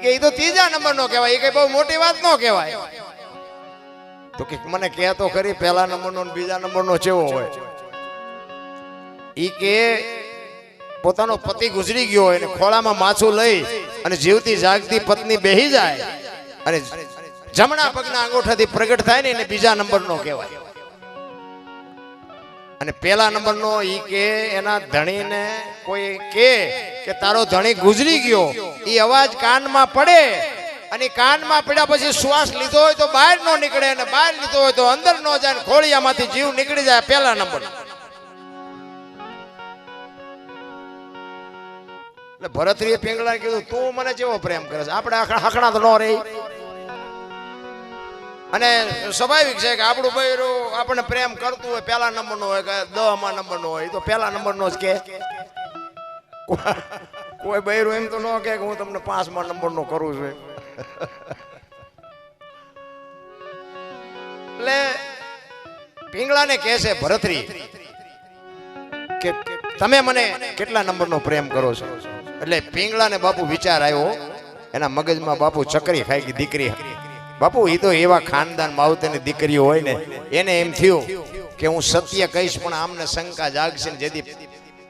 કે એ તો ત્રીજા નંબર નો કહેવાય, એ કઈ બહુ મોટી વાત નો કહેવાય. તો કે મને કહે તો ખરી પહેલા નંબર નો બીજા નંબર નો કેવો હોય. ઈ કે પોતાનો પતિ ગુજરી ગયો હોય ને ખોળામાં માછું લઈ અને જીવતી જાગતી પત્ની બેહી જાય અને જમણા પગના અંગૂઠાથી પ્રગટ થાય ને એને બીજા નંબર નો કહેવાય. અને પહેલા નંબર નો ઈ કે એના ધણીને કોઈ કે તારો ધણી ગુજરી ગયો, ઈ અવાજ કાનમાં પડે અને કાનમાં પડ્યા પછી શ્વાસ લીધો હોય તો બહાર નો નીકળે અને બહાર લીધો હોય તો અંદર નો જાય, ખોળિયામાંથી જીવ નીકળી જાય. પહેલા નંબર. એટલે ભરતરીએ પિંગળાને કીધું તું મને કેવો પ્રેમ કરે છે, આપણે હકણા તો ન રહી. અને સ્વાભાવિક છે કે આપણું બૈરું આપણને પ્રેમ કરતું હોય પહેલા નંબર નો હોય કે 10મા નંબર નો હોય, તો પહેલા નંબર નો જ કે. કોઈ બૈરું એમ તો ન કે હું તમને 5મા નંબર નો કરું છું. એટલે પિંગળાને કહે છે ભરતરી કે તમે મને કેટલા નંબર નો પ્રેમ કરો છો. એટલે પિંગળાને બાપુ વિચાર આવ્યો, એના મગજમાં બાપુ ચકરી ખાઈ ગઈ. દીકરી બાપુ એ તો એવા ખાનદાન માવતરની દીકરીઓ હોય ને, એને એમ થયું કે હું સત્ય કહીશ પણ આમને શંકા જાગશે ને જેથી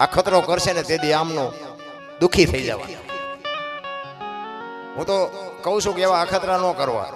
અખતરો કરશે ને તેથી આમનો દુખી થઈ જવા. હું તો કહું છું કે એવા અખતરા ન કરવા.